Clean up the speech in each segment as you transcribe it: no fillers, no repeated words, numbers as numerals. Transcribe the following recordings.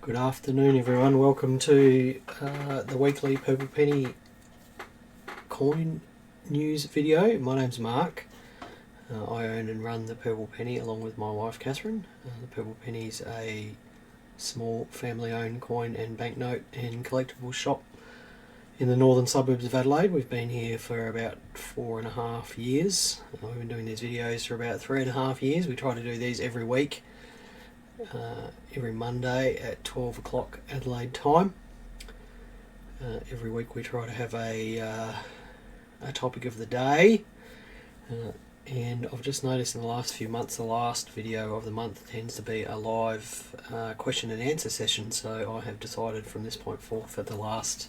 Good afternoon everyone, welcome to the weekly Purple Penny coin news video. My name's Mark. I own and run the Purple Penny along with my wife Catherine. The Purple Penny is a small family owned coin and banknote and collectible shop in the northern suburbs of Adelaide. We've been here for about 4.5 years. We've been doing these videos for about 3.5 years. We try to do these every week. Every Monday at 12 o'clock Adelaide time. Every week we try to have a topic of the day, and I've just noticed in the last few months the last video of the month tends to be a live question and answer session, so I have decided from this point forth that the last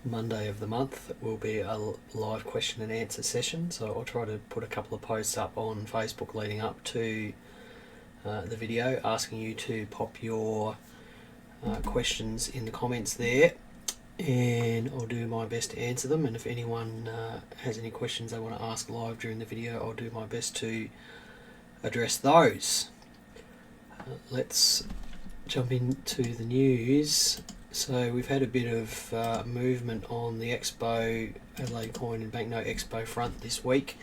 Monday of the month will be a live question and answer session. So I'll try to put a couple of posts up on Facebook leading up to the video, asking you to pop your questions in the comments there, and I'll do my best to answer them. And if anyone has any questions they want to ask live during the video, I'll do my best to address those. Let's jump into the news. So we've had a bit of movement on the Expo Adelaide Coin and Banknote Expo front this week.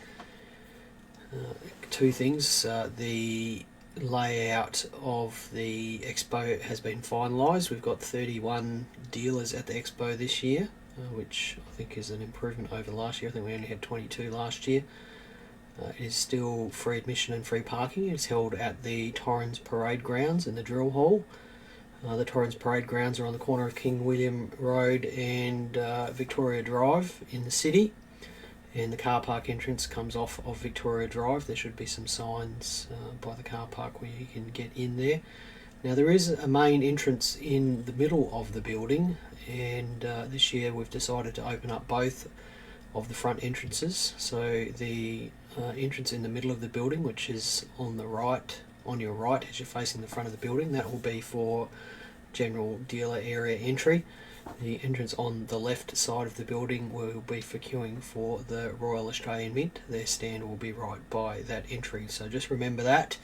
Two things. The layout of the expo has been finalised. We've got 31 dealers at the expo this year, which I think is an improvement over last year. I think we only had 22 last year. It is still free admission and free parking. It's held at the Torrens Parade Grounds in the Drill Hall. The Torrens Parade Grounds are on the corner of King William Road and Victoria Drive in the city. And the car park entrance comes off of Victoria Drive. There should be some signs by the car park where you can get in there. Now there is a main entrance in the middle of the building, and this year we've decided to open up both of the front entrances. So the entrance in the middle of the building, which is on the right, on your right as you're facing the front of the building, that will be for general dealer area entry. The entrance on the left side of the building will be for queuing for the Royal Australian Mint. Their stand will be right by that entry, so just remember that.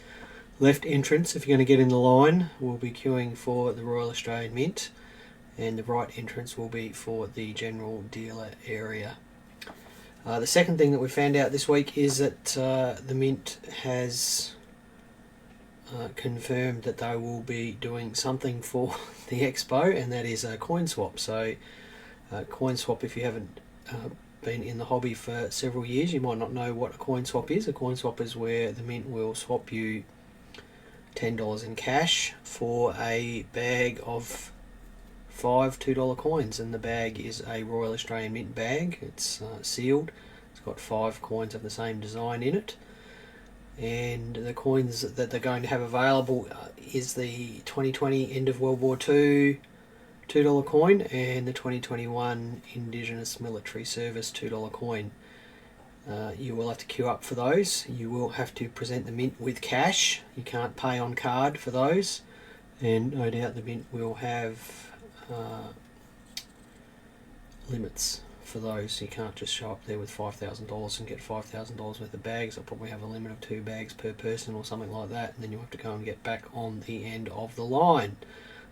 Left entrance, if you're going to get in the line, will be queuing for the Royal Australian Mint, and the right entrance will be for the general dealer area. The second thing that we found out this week is that the Mint has confirmed that they will be doing something for the expo, and that is a coin swap. So coin swap, if you haven't been in the hobby for several years, you might not know what a coin swap is. A coin swap is where the Mint will swap you $10 in cash for a bag of 5 $2 coins, and the bag is a Royal Australian Mint bag. It's sealed. It's got 5 coins of the same design in it. And the coins that they're going to have available is the 2020 End of World War II $2 coin and the 2021 Indigenous Military Service $2 coin. You will have to queue up for those. You will have to present the Mint with cash. You can't pay on card for those, and no doubt the Mint will have limits for those. You can't just show up there with $5,000 and get $5,000 worth of bags. They'll probably have a limit of 2 bags per person or something like that, and then you'll have to go and get back on the end of the line.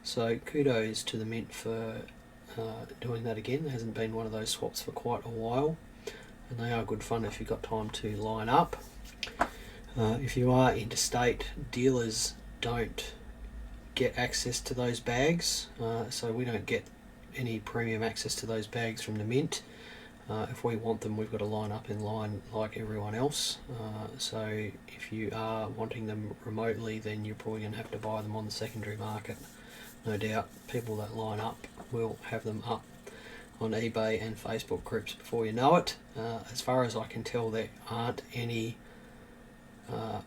So kudos to the Mint for doing that again. There hasn't been one of those swaps for quite a while, and they are good fun if you've got time to line up. If you are interstate, dealers don't get access to those bags, so we don't get any premium access to those bags from the Mint. If we want them, we've got to line up in line like everyone else. So if you are wanting them remotely, then you're probably going to have to buy them on the secondary market. No doubt people that line up will have them up on eBay and Facebook groups before you know it. As far as I can tell, there aren't any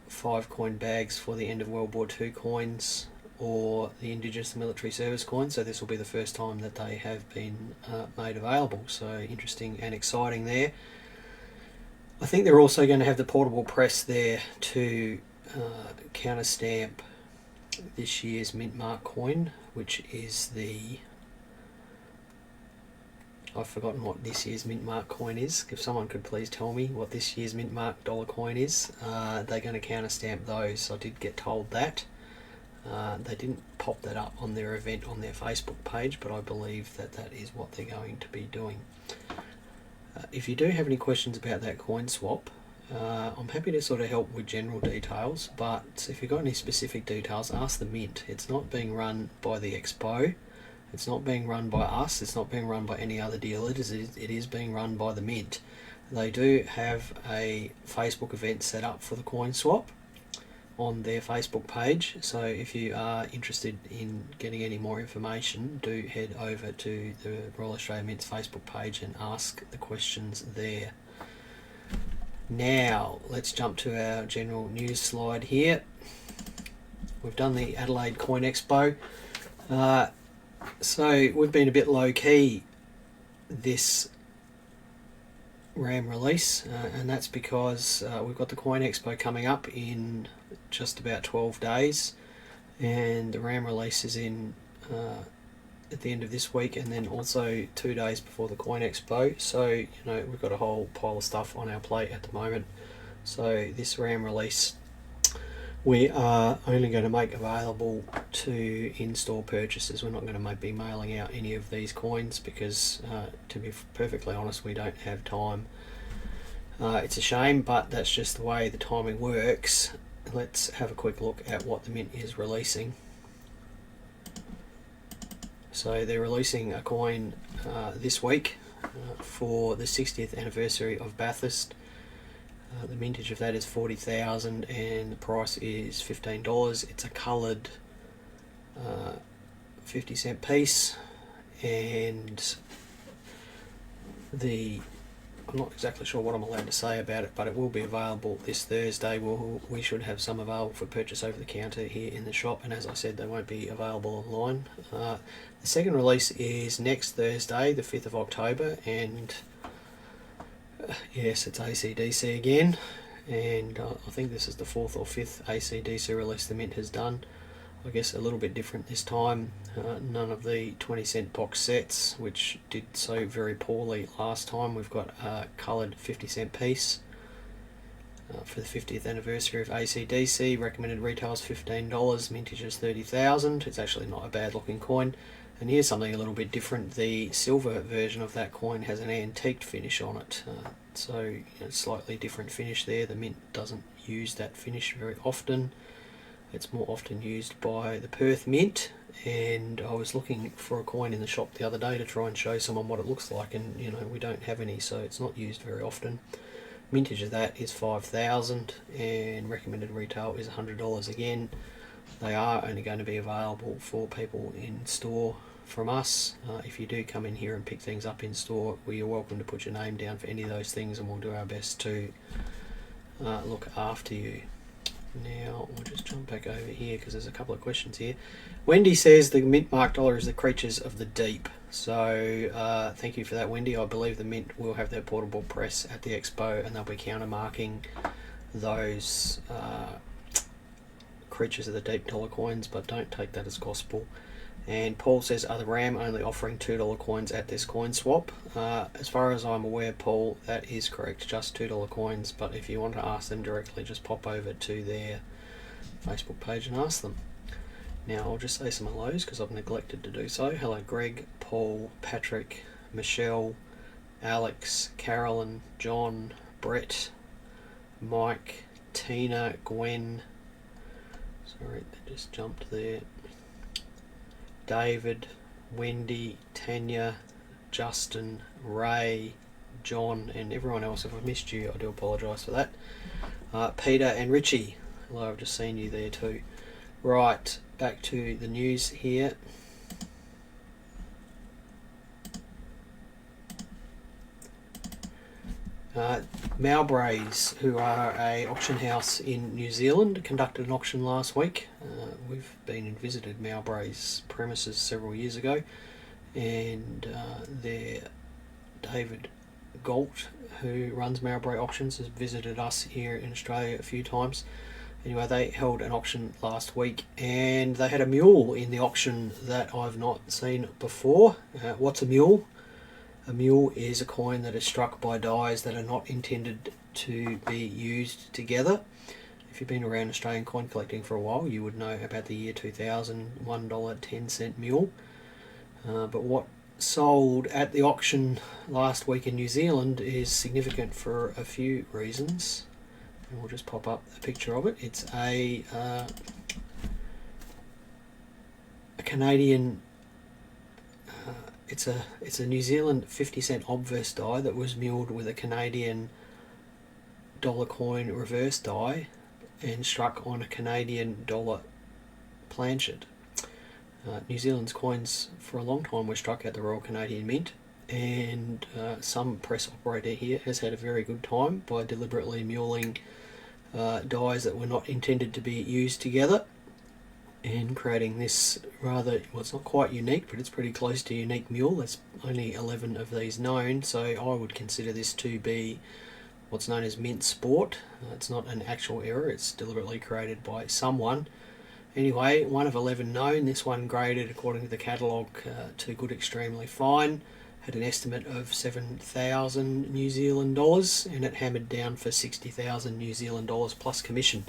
5 coin bags for the End of World War II coins or the Indigenous Military Service coins, so this will be the first time that they have been made available. So interesting and exciting there. I think they're also going to have the portable press there to counter stamp this year's Mint Mark coin, which is the, I've forgotten what this year's Mint Mark coin is. If someone could please tell me what this year's Mint Mark dollar coin is. They're going to counter stamp those. I did get told that. They didn't pop that up on their event on their Facebook page, but I believe that that is what they're going to be doing. If you do have any questions about that coin swap, I'm happy to sort of help with general details, but if you've got any specific details, ask the Mint. It's not being run by the Expo, it's not being run by us, it's not being run by any other dealer, it is being run by the Mint. They do have a Facebook event set up for the coin swap on their Facebook page, so if you are interested in getting any more information, do head over to the Royal Australia Mint's Facebook page and ask the questions there. Now let's jump to our general news slide here. We've done the Adelaide Coin Expo, so we've been a bit low key this RAM release, and that's because we've got the Coin Expo coming up in just about 12 days, and the RAM release is in at the end of this week, and then also 2 days before the Coin Expo. So we've got a whole pile of stuff on our plate at the moment. So this RAM release we are only going to make available to in-store purchases. We're not going to be mailing out any of these coins because, to be perfectly honest, we don't have time. It's a shame, but that's just the way the timing works. Let's have a quick look at what the Mint is releasing. So they're releasing a coin this week for the 60th anniversary of Bathurst. The mintage of that is 40,000 and the price is $15. It's a coloured 50-cent piece, and I'm not exactly sure what I'm allowed to say about it, but it will be available this Thursday. We should have some available for purchase over the counter here in the shop, and as I said, they won't be available online. The second release is next Thursday, the 5th of October, and yes, it's ACDC again, and I think this is the 4th or 5th ACDC release the Mint has done. I guess a little bit different this time. None of the 20-cent box sets, which did so very poorly last time. We've got a coloured 50-cent piece for the 50th anniversary of ACDC. Recommended retail is $15, mintage is 30,000. It's actually not a bad looking coin. And here's something a little bit different. The silver version of that coin has an antiqued finish on it. So slightly different finish there. The Mint doesn't use that finish very often. It's more often used by the Perth Mint, and I was looking for a coin in the shop the other day to try and show someone what it looks like, and we don't have any, so it's not used very often. Mintage of that is 5,000 and recommended retail is $100 again. They are only going to be available for people in store from us. If you do come in here and pick things up in store, you're welcome to put your name down for any of those things, and we'll do our best to look after you. Now we'll just jump back over here because there's a couple of questions here. Wendy says the Mint marked dollar is the creatures of the deep. So thank you for that, Wendy. I believe the Mint will have their portable press at the Expo, and they'll be countermarking those creatures of the deep dollar coins, but don't take that as gospel. And Paul says, are the RAM only offering $2 coins at this coin swap? As far as I'm aware, Paul, that is correct, just $2 coins, but if you want to ask them directly, just pop over to their Facebook page and ask them. Now I'll just say some hellos because I've neglected to do so. Hello Greg, Paul, Patrick, Michelle, Alex, Carolyn, John, Brett, Mike, Tina, Gwen, sorry, they just jumped there, David, Wendy, Tanya, Justin, Ray, John, and everyone else. If I've missed you, I do apologise for that. Peter and Richie, hello, I've just seen you there too. Right, back to the news here. Mowbrays, who are a auction house in New Zealand, conducted an auction last week. We've been and visited Mowbrays premises several years ago, and their David Galt, who runs Mowbray Auctions, has visited us here in Australia a few times. Anyway, they held an auction last week, and they had a mule in the auction that I've not seen before. What's a mule? A mule is a coin that is struck by dies that are not intended to be used together, if you've been around Australian coin collecting for a while, you would know about the year 2000 $1.10 mule. But what sold at the auction last week in New Zealand is significant for a few reasons. And we'll just pop up a picture of it. It's a Canadian. It's a New Zealand 50-cent obverse die that was milled with a Canadian dollar coin reverse die and struck on a Canadian dollar planchet. New Zealand's coins for a long time were struck at the Royal Canadian Mint, and some press operator here has had a very good time by deliberately muling dies that were not intended to be used together and creating this rather, well, it's not quite unique, but it's pretty close to unique mule. There's only 11 of these known, so I would consider this to be what's known as mint sport. It's not an actual error, it's deliberately created by someone. Anyway, 1 of 11 known. This one graded according to the catalogue to good extremely fine, had an estimate of 7,000 New Zealand dollars, and it hammered down for 60,000 New Zealand dollars plus commission,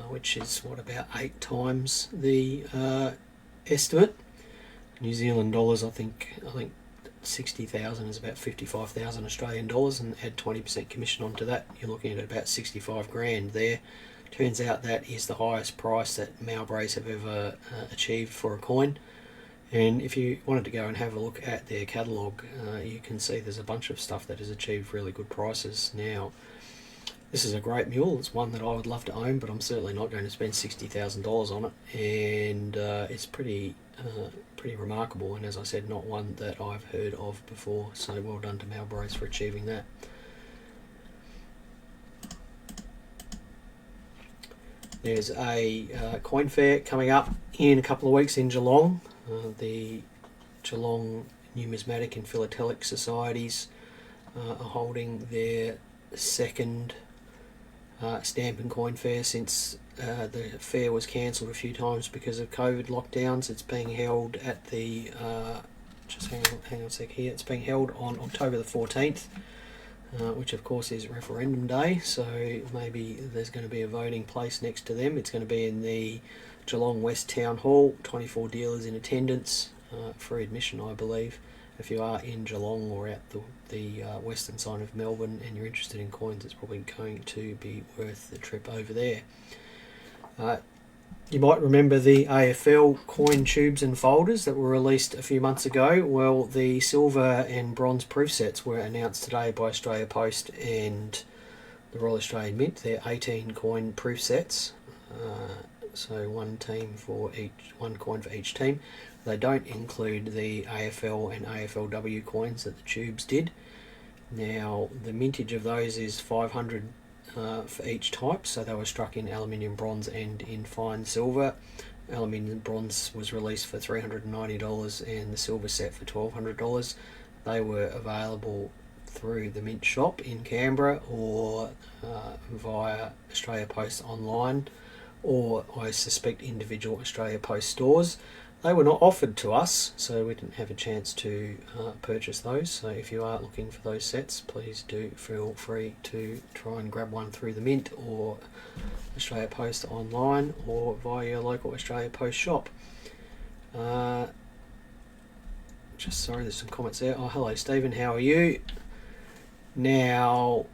which is what, about 8 times the estimate. New Zealand dollars, I think 60,000 is about 55,000 Australian dollars, and add 20% commission onto that, you're looking at about 65 grand there. Turns out that is the highest price that Mowbrays have ever achieved for a coin. And if you wanted to go and have a look at their catalogue, you can see there's a bunch of stuff that has achieved really good prices. Now, this is a great mule. It's one that I would love to own, but I'm certainly not going to spend $60,000 on it. And it's pretty remarkable, and as I said, not one that I've heard of before. So well done to Mowbrays for achieving that. There's a coin fair coming up in a couple of weeks in Geelong. The Geelong Numismatic and Philatelic Societies are holding their second stamp and coin fair since the fair was cancelled a few times because of COVID lockdowns. It's being held at the just hang on a sec here. It's being held on October the 14th. Which of course is referendum day, so maybe there's going to be a voting place next to them. It's going to be in the Geelong West Town Hall, 24 dealers in attendance, free admission I believe. If you are in Geelong or out the western side of Melbourne and you're interested in coins, it's probably going to be worth the trip over there. You might remember the AFL coin tubes and folders that were released a few months ago. Well, the silver and bronze proof sets were announced today by Australia Post and the Royal Australian Mint. They're 18 coin proof sets, so one coin for each team. They don't include the AFL and AFLW coins that the tubes did. Now, the mintage of those is 500 for each type, so they were struck in aluminium, bronze and in fine silver. Aluminium bronze was released for $390 and the silver set for $1,200. They were available through the Mint shop in Canberra or via Australia Post online, or I suspect individual Australia Post stores. They were not offered to us, so we didn't have a chance to purchase those. So if you are looking for those sets, please do feel free to try and grab one through the Mint or Australia Post online or via your local Australia Post shop. Sorry, there's some comments there. Oh, hello Stephen, how are you? Now,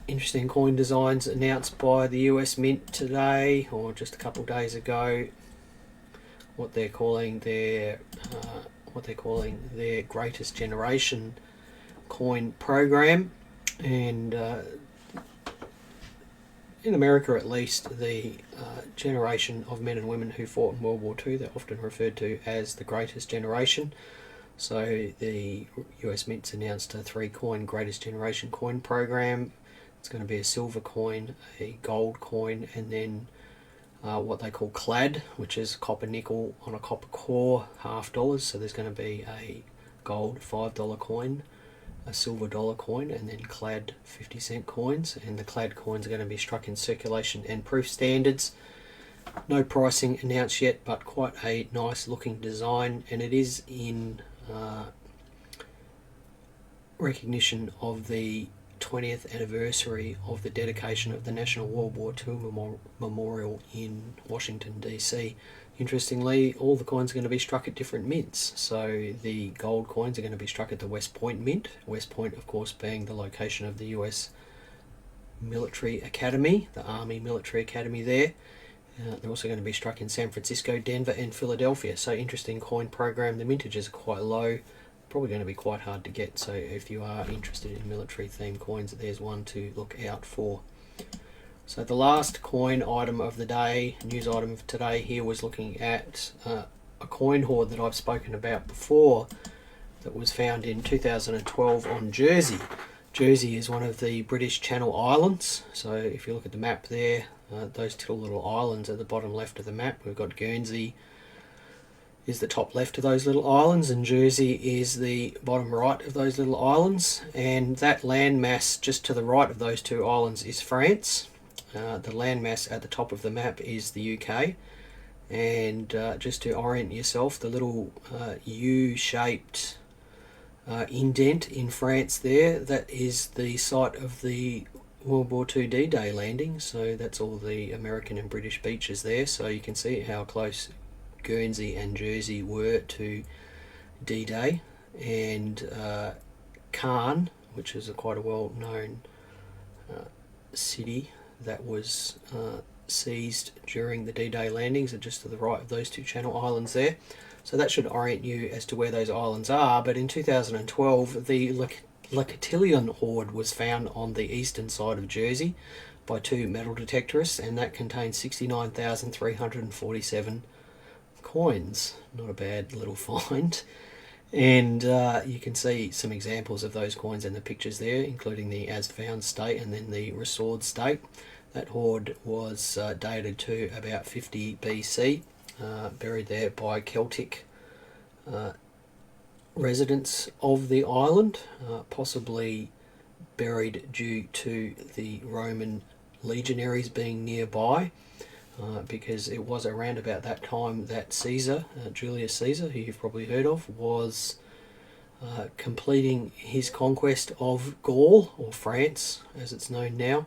interesting coin designs announced by the US Mint today, or just a couple of days ago. What they're calling their greatest generation coin program, and in America at least, the generation of men and women who fought in World War II, they're often referred to as the greatest generation. So the US Mint's announced a 3-coin greatest generation coin program. It's going to be a silver coin, a gold coin, and then what they call clad, which is copper nickel on a copper core, $half. So there's going to be a gold $5 coin, a silver dollar coin, and then clad 50-cent coins. And the clad coins are going to be struck in circulation and proof standards. No pricing announced yet, but quite a nice looking design, and it is in recognition of the 20th anniversary of the dedication of the National World War II Memorial in Washington DC. Interestingly, all the coins are going to be struck at different mints. So the gold coins are going to be struck at the West Point Mint. West Point, of course, being the location of the US Military Academy, the Army Military Academy there. They're also going to be struck in San Francisco, Denver and Philadelphia. So interesting coin program. The mintages are quite low, probably going to be quite hard to get. So if you are interested in military themed coins, there's one to look out for. So the last coin item of the day, news item of today here, was looking at a coin hoard that I've spoken about before that was found in 2012 on Jersey. Jersey is one of the British Channel Islands. So if you look at the map there, those two little islands at the bottom left of the map, we've got Guernsey is the top left of those little islands, and Jersey is the bottom right of those little islands. And that landmass just to the right of those two islands is France. The landmass at the top of the map is the UK. And just to orient yourself, the little U-shaped indent in France there, that is the site of the World War II D-Day landing. So that's all the American and British beaches there. So you can see how close Guernsey and Jersey were to D-Day. And Caen, which is quite a well-known city that was seized during the D-Day landings, are just to the right of those two Channel Islands there. So that should orient you as to where those islands are. But in 2012, the Le Cotillion hoard was found on the eastern side of Jersey by two metal detectorists, and that contained 69,347 coins. Not a bad little find. And you can see some examples of those coins in the pictures there, including the as found state and then the restored state. That hoard was dated to about 50 BC, buried there by Celtic residents of the island, possibly buried due to the Roman legionaries being nearby, because it was around about that time that Caesar, Julius Caesar, who you've probably heard of, was completing his conquest of Gaul, or France as it's known now,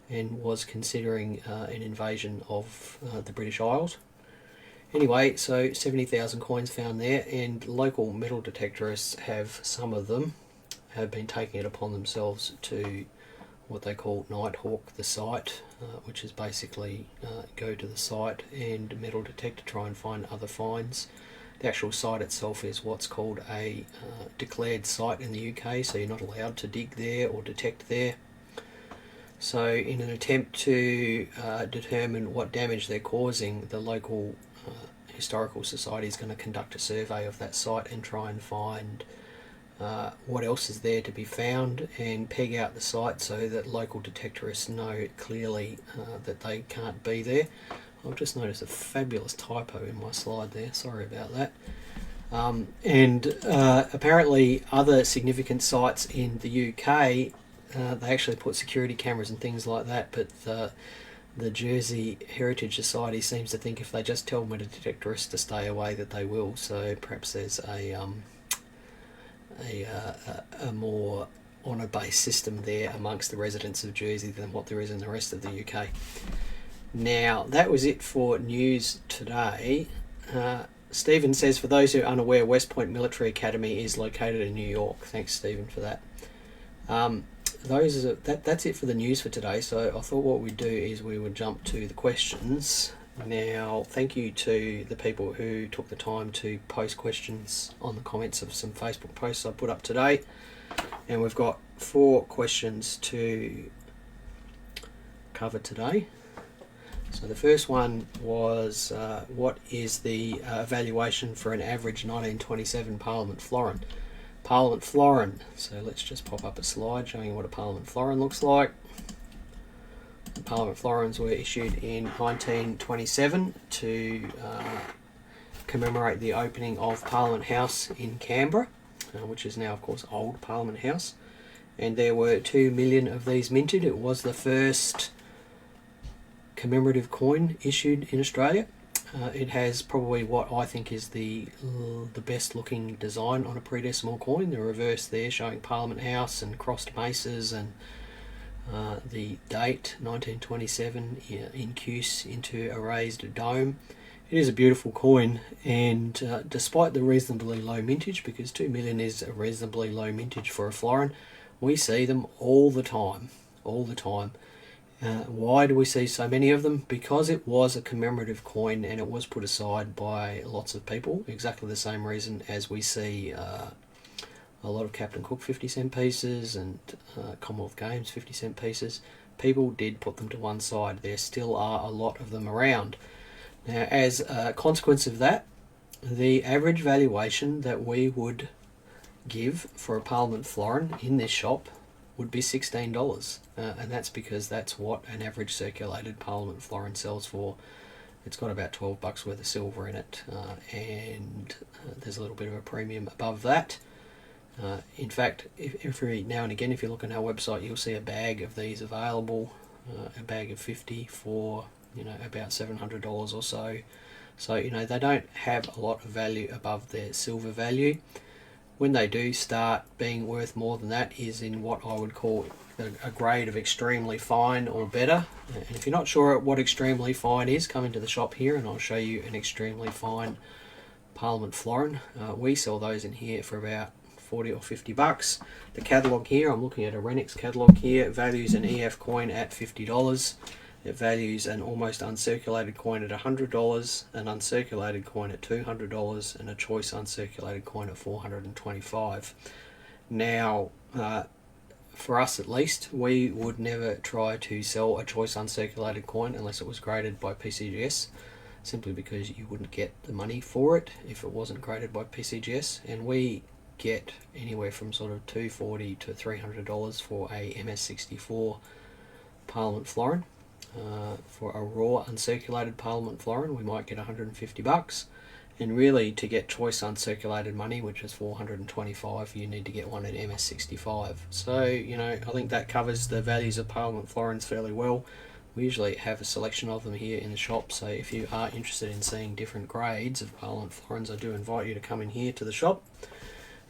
and was considering an invasion of the British Isles. Anyway, so 70,000 coins found there, and local metal detectorists some of them have been taking it upon themselves to what they call Nighthawk the site, which is basically go to the site and metal detect to try and find other finds. The actual site itself is what's called a declared site in the UK, so you're not allowed to dig there or detect there. So in an attempt to determine what damage they're causing, the local historical society is going to conduct a survey of that site and try and find what else is there to be found and peg out the site so that local detectorists know clearly that they can't be there. I've just noticed a fabulous typo in my slide there, sorry about that. Apparently other significant sites in the UK, they actually put security cameras and things like that, but the Jersey Heritage Society seems to think if they just tell metal detectorists to stay away that they will. So perhaps there's a more honour-based system there amongst the residents of Jersey than what there is in the rest of the UK. Now, that was it for news today. Stephen says, for those who are unaware, West Point Military Academy is located in New York. Thanks, Stephen, for that. That's it for the news for today. So I thought what we'd do is we would jump to the questions. Now, thank you to the people who took the time to post questions on the comments of some Facebook posts I put up today. And we've got 4 questions to cover today. So the first one was, what is the evaluation for an average 1927 Parliament Florin? Parliament Florin. So let's just pop up a slide showing you what a Parliament Florin looks like. The Parliament Florins were issued in 1927 to commemorate the opening of Parliament House in Canberra, which is now, of course, Old Parliament House. And there were 2 million of these minted. It was the first commemorative coin issued in Australia. It has probably what I think is the best looking design on a pre-decimal coin. The reverse there showing Parliament House and crossed maces, and the date 1927 incuse into a raised dome. It is a beautiful coin, and despite the reasonably low mintage, because 2 million is a reasonably low mintage for a florin, we see them all the time. Why do we see so many of them? Because it was a commemorative coin and it was put aside by lots of people. Exactly the same reason as we see a lot of Captain Cook 50-cent pieces and Commonwealth Games 50-cent pieces. People did put them to one side. There still are a lot of them around. Now, as a consequence of that, the average valuation that we would give for a Parliament florin in this shop would be $16, and that's because that's what an average circulated Parliament florin sells for. It's got about $12 worth of silver in it, and there's a little bit of a premium above that. In fact, every now and again, if you look on our website, you'll see a bag of these available, a bag of 50 for about $700 or so. So they don't have a lot of value above their silver value. When they do start being worth more than that is in what I would call a grade of extremely fine or better. And if you're not sure what extremely fine is, come into the shop here and I'll show you an extremely fine Parliament florin. We sell those in here for about $40 or $50. The catalogue here, I'm looking at a Renix catalogue here, values an EF coin at $50. It values an almost uncirculated coin at $100, an uncirculated coin at $200, and a choice uncirculated coin at $425. Now, for us at least, we would never try to sell a choice uncirculated coin unless it was graded by PCGS, simply because you wouldn't get the money for it if it wasn't graded by PCGS, and we get anywhere from sort of $240 to $300 for a MS64 Parliament florin. For a raw uncirculated Parliament florin we might get $150, and really to get choice uncirculated money, which is $425, you need to get one at MS65. So I think that covers the values of Parliament florins fairly well. We usually have a selection of them here in the shop, so if you are interested in seeing different grades of Parliament florins, I do invite you to come in here to the shop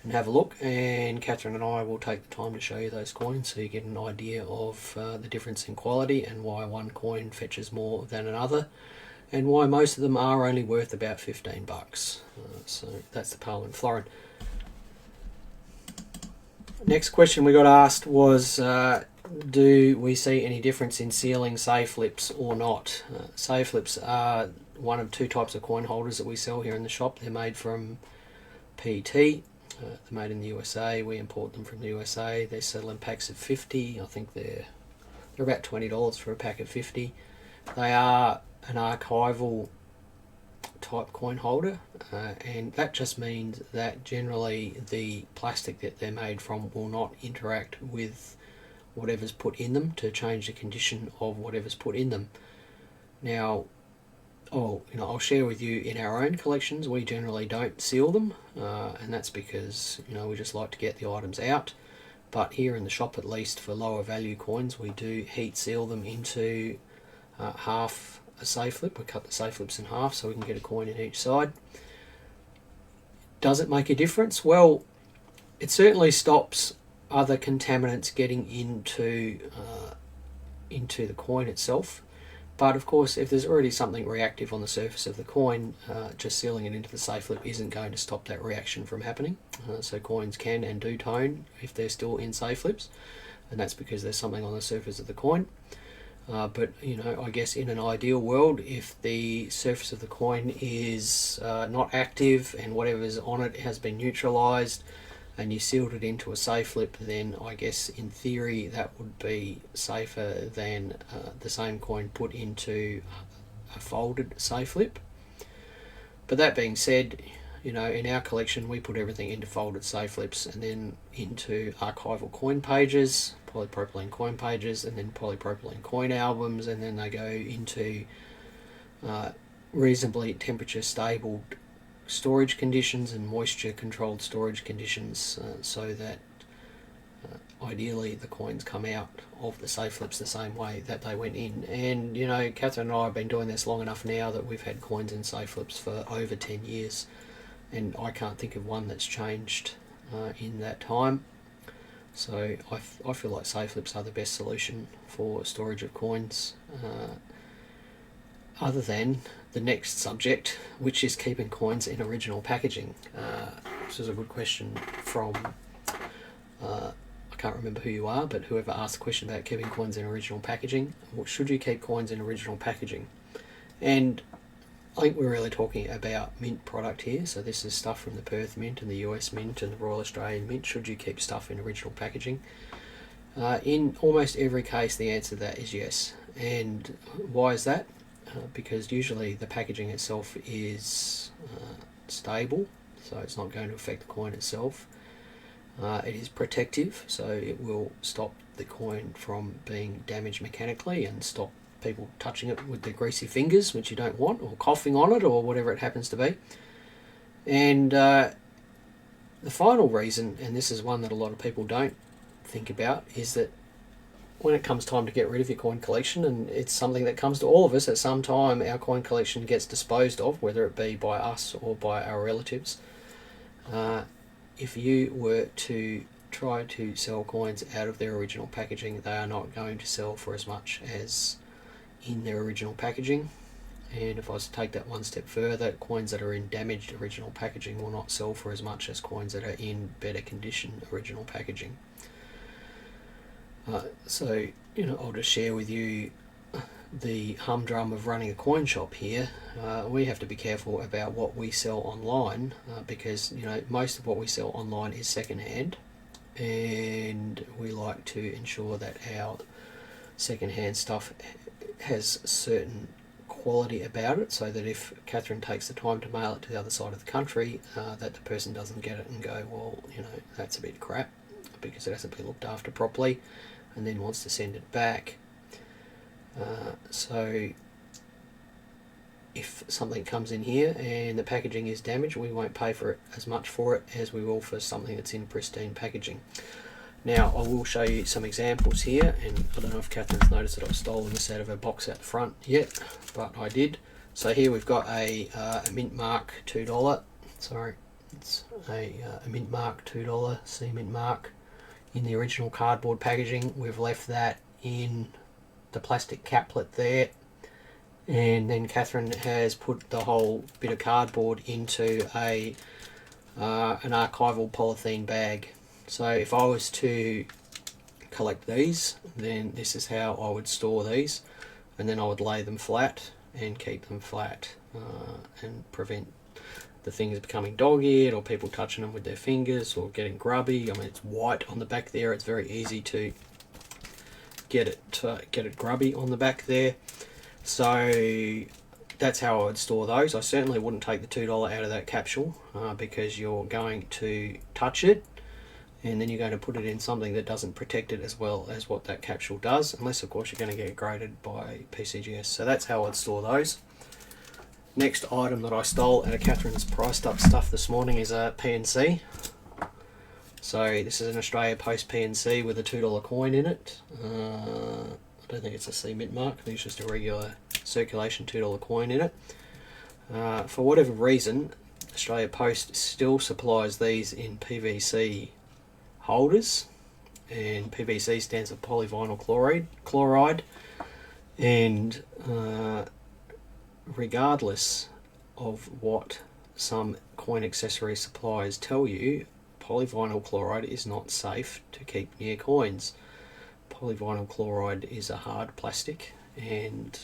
and have a look, and Catherine and I will take the time to show you those coins so you get an idea of the difference in quality and why one coin fetches more than another, and why most of them are only worth about $15. So that's the Parliament florin. Next question we got asked was, do we see any difference in sealing save flips or not? Save flips are one of two types of coin holders that we sell here in the shop. They're made from PET. They're made in the USA. We import them from the USA. They settle in packs of 50. I think they're about $20 for a pack of 50. They are an archival type coin holder, and that just means that generally the plastic that they're made from will not interact with whatever's put in them to change the condition of whatever's put in them. Now, I'll share with you, in our own collections we generally don't seal them, and that's because we just like to get the items out. But here in the shop, at least for lower value coins, we do heat seal them into half a safe flip. We cut the safe flips in half so we can get a coin in each side. Does it make a difference? Well, it certainly stops other contaminants getting into the coin itself. But of course, if there's already something reactive on the surface of the coin, just sealing it into the safe flip isn't going to stop that reaction from happening. So coins can and do tone if they're still in safe flips, and that's because there's something on the surface of the coin. But I guess in an ideal world, if the surface of the coin is not active and whatever's on it has been neutralized, and you sealed it into a safe flip, then I guess in theory that would be safer than the same coin put into a folded safe flip. But that being said, in our collection we put everything into folded safe flips and then into archival coin pages, polypropylene coin pages, and then polypropylene coin albums, and then they go into reasonably temperature stable storage conditions and moisture controlled storage conditions, so that ideally the coins come out of the safe flips the same way that they went in. And you know, Catherine and I have been doing this long enough now that we've had coins in safe flips for over 10 years, and I can't think of one that's changed in that time. So I feel like safe flips are the best solution for storage of coins, other than the next subject, which is keeping coins in original packaging. This is a good question from I can't remember who you are, but whoever asked the question about keeping coins in original packaging. Well, should you keep coins in original packaging? And I think we're really talking about mint product here. So this is stuff from the Perth Mint and the US Mint and the Royal Australian Mint. Should you keep stuff in original packaging? In almost every case, the answer to that is yes. And why is that? Because usually the packaging itself is stable, so it's not going to affect the coin itself. It is protective, so it will stop the coin from being damaged mechanically and stop people touching it with their greasy fingers, which you don't want, or coughing on it, or whatever it happens to be. And the final reason, and this is one that a lot of people don't think about, is that when it comes time to get rid of your coin collection, and it's something that comes to all of us at some time, our coin collection gets disposed of, whether it be by us or by our relatives. If you were to try to sell coins out of their original packaging, they are not going to sell for as much as in their original packaging. And if I was to take that one step further, coins that are in damaged original packaging will not sell for as much as coins that are in better condition original packaging. So, you know, I'll just share with you the humdrum of running a coin shop here. We have to be careful about what we sell online, because, you know, most of what we sell online is second-hand, and we like to ensure that our second-hand stuff has certain quality about it, so that if Catherine takes the time to mail it to the other side of the country, that the person doesn't get it and go, well, you know, that's a bit crap because it hasn't been looked after properly, and then wants to send it back. So if something comes in here and the packaging is damaged, we won't pay for it as much for it as we will for something that's in pristine packaging. Now I will show you some examples here, and I don't know if Catherine's noticed that I've stolen this out of her box out the front yet, but I did. So here we've got a Mint Mark $2, sorry, it's a Mint Mark $2 C Mint Mark in the original cardboard packaging. We've left that in the plastic caplet there, and then Catherine has put the whole bit of cardboard into an archival polythene bag. So if I was to collect these, then this is how I would store these, and then I would lay them flat and keep them flat, and prevent the things becoming dog-eared or people touching them with their fingers or getting grubby. I mean, it's white on the back there, it's very easy to get it grubby on the back there. So that's how I would store those. I certainly wouldn't take the $2 out of that capsule, because you're going to touch it, and then you're going to put it in something that doesn't protect it as well as what that capsule does, unless of course you're going to get graded by PCGS. So that's how I'd store those. Next item that I stole out of Catherine's priced up stuff this morning is a PNC. So this is an Australia Post PNC with a $2 coin in it. I don't think it's a C Mint Mark, I think it's just a regular circulation $2 coin in it. For whatever reason, Australia Post still supplies these in PVC holders, and PVC stands for polyvinyl chloride, and regardless of what some coin accessory suppliers tell you, polyvinyl chloride is not safe to keep near coins. Polyvinyl chloride is a hard plastic, and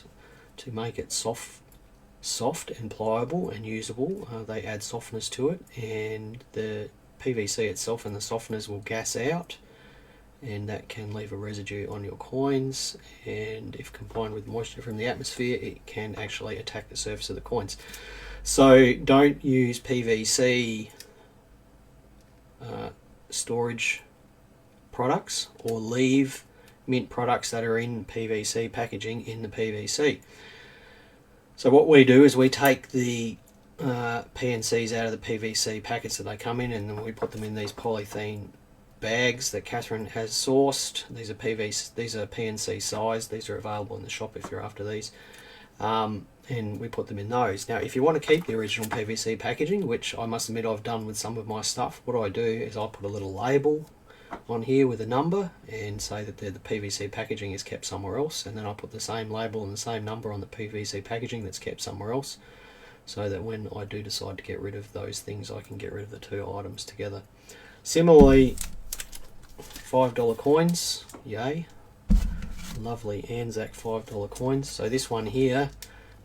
to make it soft and pliable and usable, they add softness to it, and the PVC itself and the softeners will gas out, and that can leave a residue on your coins, and if combined with moisture from the atmosphere, it can actually attack the surface of the coins. So don't use PVC storage products, or leave mint products that are in PVC packaging in the PVC. So what we do is we take the PNCs out of the PVC packets that they come in, and then we put them in these polythene bags that Catherine has sourced. These are PNC size. These are available in the shop if you're after these. And we put them in those. Now, if you want to keep the original PVC packaging, which I must admit I've done with some of my stuff, what I do is I put a little label on here with a number and say that the PVC packaging is kept somewhere else, and then I put the same label and the same number on the PVC packaging that's kept somewhere else, so that when I do decide to get rid of those things, I can get rid of the two items together. Similarly, $5 coins, yay, lovely Anzac $5 coins. So this one here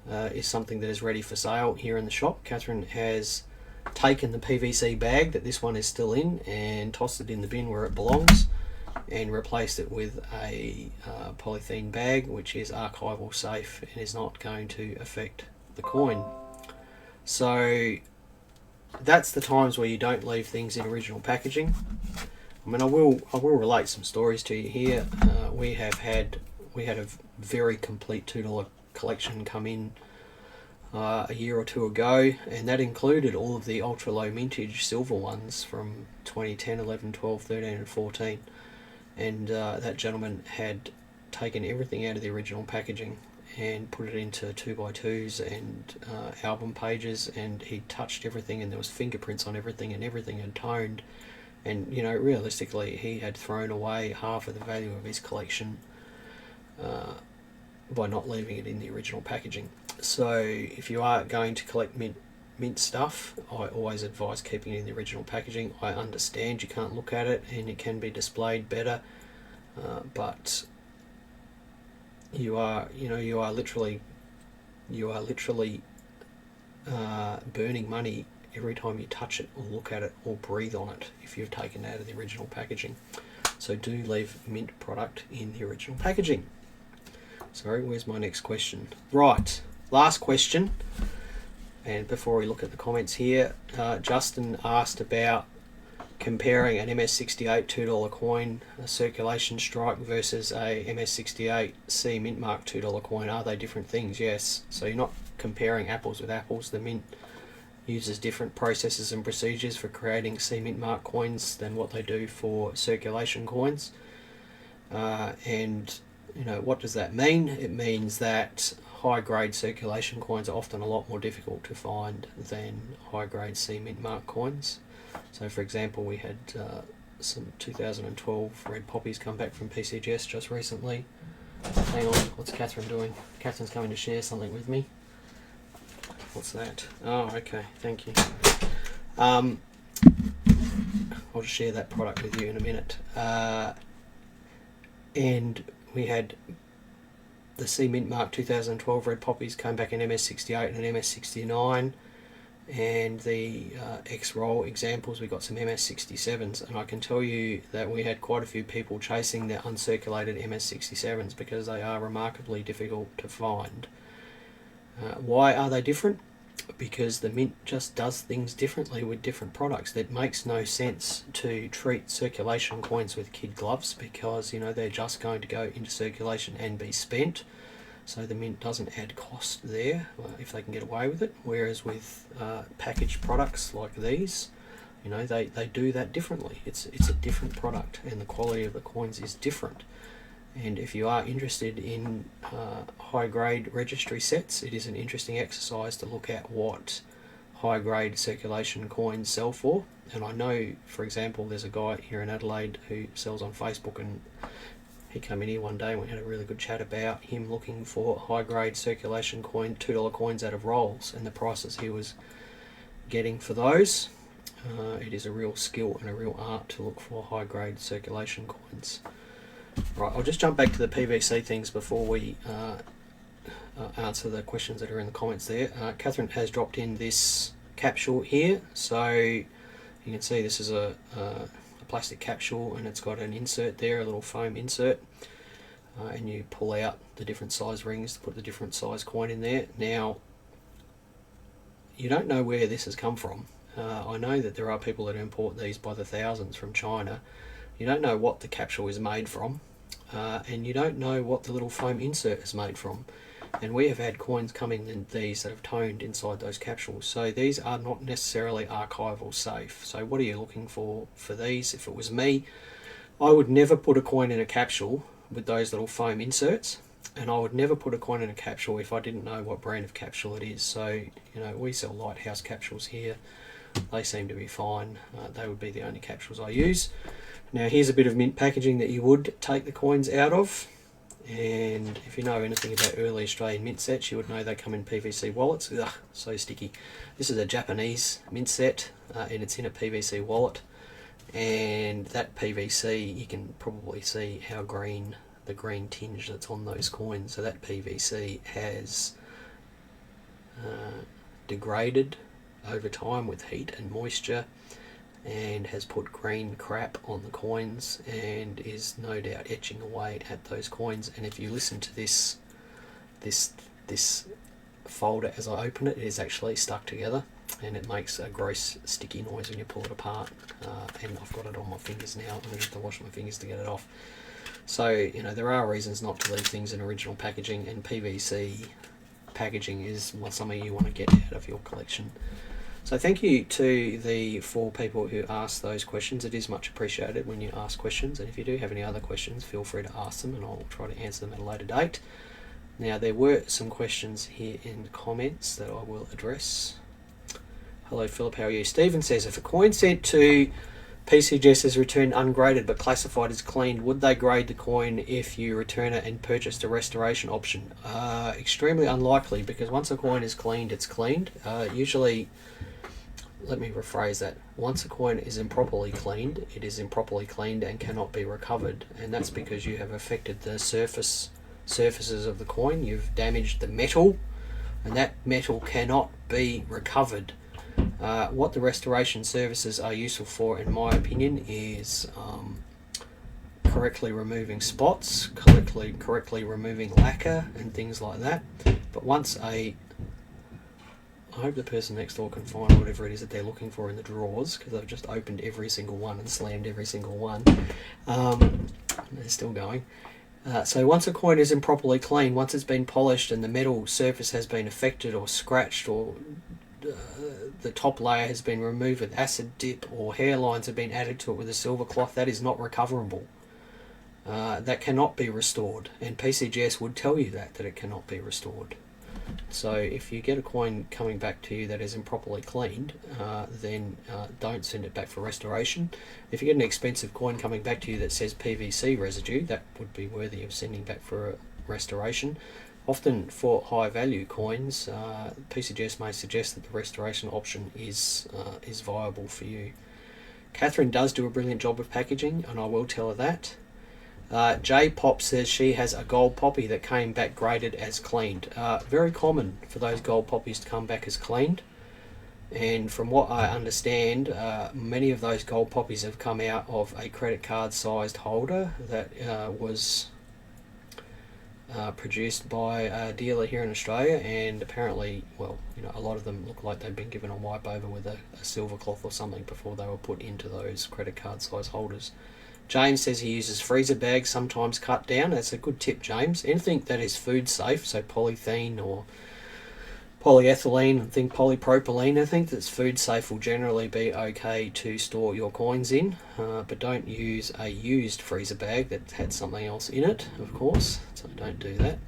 is something that is ready for sale here in the shop. Catherine has taken the PVC bag that this one is still in and tossed it in the bin where it belongs, and replaced it with a polythene bag which is archival safe and is not going to affect the coin. So that's the times where you don't leave things in original packaging. I mean, I will relate some stories to you here. We had a very complete $2 collection come in a year or two ago, and that included all of the ultra low mintage silver ones from 2010, 11, 12, 13 and 14, and that gentleman had taken everything out of the original packaging and put it into 2x2s and album pages, and he touched everything, and there was fingerprints on everything, and everything had toned, and you know, realistically he had thrown away half of the value of his collection by not leaving it in the original packaging. So if you are going to collect mint stuff, I always advise keeping it in the original packaging. I understand you can't look at it and it can be displayed better, but you are literally burning money every time you touch it or look at it or breathe on it if you've taken it out of the original packaging. So do leave mint product in the original packaging. Sorry, where's my next question? Right, last question. And before we look at the comments here, Justin asked about comparing an MS68 $2 coin, a circulation strike, versus a MS68 C mint mark $2 coin. Are they different things? Yes. So you're not comparing apples with apples. The mint uses different processes and procedures for creating C mint mark coins than what they do for circulation coins. And you know, what does that mean? It means that high-grade circulation coins are often a lot more difficult to find than high-grade C mint mark coins. So for example, we had some 2012 red poppies come back from PCGS just recently. Hang on, what's Catherine doing? Catherine's coming to share something with me. What's that? Oh, okay, thank you. I'll just share that product with you in a minute. And we had the C mint mark 2012 red poppies came back in MS68 and MS69, and the X-roll examples, we got some MS67s, and I can tell you that we had quite a few people chasing the uncirculated MS67s because they are remarkably difficult to find. Why are they different? Because the mint just does things differently with different products. It makes no sense to treat circulation coins with kid gloves because, you know, they're just going to go into circulation and be spent. So the mint doesn't add cost there if they can get away with it. Whereas with packaged products like these, you know, they do that differently. It's a different product and the quality of the coins is different. And if you are interested in high-grade registry sets, it is an interesting exercise to look at what high-grade circulation coins sell for. And I know, for example, there's a guy here in Adelaide who sells on Facebook, and he came in here one day and we had a really good chat about him looking for high-grade circulation coin, $2 coins out of rolls, and the prices he was getting for those. It is a real skill and a real art to look for high-grade circulation coins. Right, I'll just jump back to the PVC things before we answer the questions that are in the comments there. Catherine has dropped in this capsule here, so you can see this is a plastic capsule and it's got an insert there, a little foam insert, and you pull out the different size rings to put the different size coin in there. Now, you don't know where this has come from. I know that there are people that import these by the thousands from China. You don't know what the capsule is made from, and you don't know what the little foam insert is made from. And we have had coins come in these that have toned inside those capsules. So these are not necessarily archival safe. So what are you looking for these? If it was me, I would never put a coin in a capsule with those little foam inserts. And I would never put a coin in a capsule if I didn't know what brand of capsule it is. So, you know, we sell Lighthouse capsules here. They seem to be fine. They would be the only capsules I use. Now here's a bit of mint packaging that you would take the coins out of. And if you know anything about early Australian mint sets, you would know they come in PVC wallets. Ugh, so sticky. This is a Japanese mint set, and it's in a PVC wallet. And that PVC, you can probably see how green, the green tinge that's on those coins. So that PVC has degraded over time with heat and moisture, and has put green crap on the coins, and is no doubt etching away at those coins. And if you listen to this folder as I open it, it is actually stuck together, and it makes a gross sticky noise when you pull it apart. And I've got it on my fingers now. I'm going to have to wash my fingers to get it off. So, you know, there are reasons not to leave things in original packaging, and PVC packaging is what some of you want to get out of your collection. So thank you to the 4 people who asked those questions. It is much appreciated when you ask questions, and if you do have any other questions, feel free to ask them and I'll try to answer them at a later date. Now, there were some questions here in comments that I will address. Hello Philip, how are you? Stephen says, if a coin sent to PCGS is returned ungraded but classified as cleaned, would they grade the coin if you return it and purchase the restoration option? Extremely unlikely, because once a coin is cleaned, it's cleaned. Usually, let me rephrase that. Once a coin is improperly cleaned, it is improperly cleaned and cannot be recovered, and that's because you have affected the surfaces of the coin. You've damaged the metal, and that metal cannot be recovered. What the restoration services are useful for, in my opinion, is correctly removing spots, correctly removing lacquer and things like that. But once I hope the person next door can find whatever it is that they're looking for in the drawers, because I've just opened every single one and slammed every single one. They're still going. So once a coin is improperly cleaned, once it's been polished and the metal surface has been affected or scratched, or the top layer has been removed with acid dip, or hairlines have been added to it with a silver cloth, that is not recoverable. That cannot be restored, and PCGS would tell you that it cannot be restored. So if you get a coin coming back to you that is improperly cleaned, then don't send it back for restoration. If you get an expensive coin coming back to you that says PVC residue, that would be worthy of sending back for a restoration. Often for high value coins, PCGS may suggest that the restoration option is viable for you. Catherine does do a brilliant job of packaging, and I will tell her that. J Pop says she has a gold poppy that came back graded as cleaned. Very common for those gold poppies to come back as cleaned, and from what I understand, many of those gold poppies have come out of a credit card sized holder that was produced by a dealer here in Australia, and apparently, well, you know, a lot of them look like they've been given a wipe over with a silver cloth or something before they were put into those credit card size holders. James says he uses freezer bags, sometimes cut down. That's a good tip, James. Anything that is food safe, so polythene or polyethylene, and think polypropylene, I think that's food safe will generally be okay to store your coins in, but don't use a used freezer bag that had something else in it, of course, so don't do that.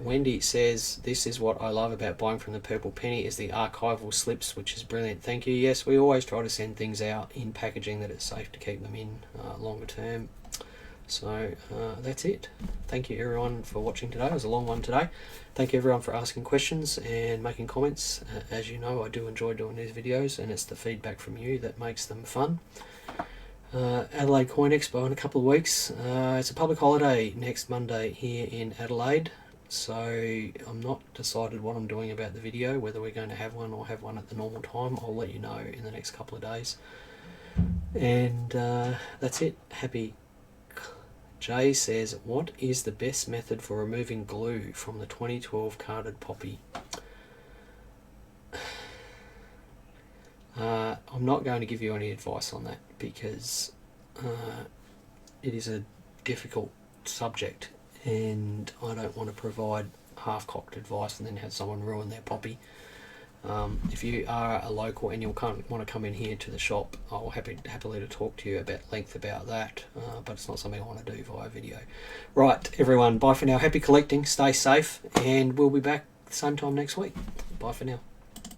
Wendy says, this is what I love about buying from the Purple Penny, is the archival slips, which is brilliant. Thank you. Yes, we always try to send things out in packaging that it's safe to keep them in longer term. So that's it. Thank you everyone for watching today. It was a long one today. Thank you everyone for asking questions and making comments. As you know, I do enjoy doing these videos, and it's the feedback from you that makes them fun. Adelaide Coin Expo in a couple of weeks. It's a public holiday next Monday here in Adelaide, so I'm not decided what I'm doing about the video, whether we're going to have one or have one at the normal time. I'll let you know in the next couple of days. And that's it. Happy. Jay says, what is the best method for removing glue from the 2012 carded poppy? I'm not going to give you any advice on that, because it is a difficult subject, and I don't want to provide half-cocked advice and then had someone ruin their poppy. If you are a local and you want to come in here to the shop, I'll happily to talk to you about length about that, but it's not something I want to do via video. Right, everyone, bye for now. Happy collecting, stay safe, and we'll be back same time next week. Bye for now.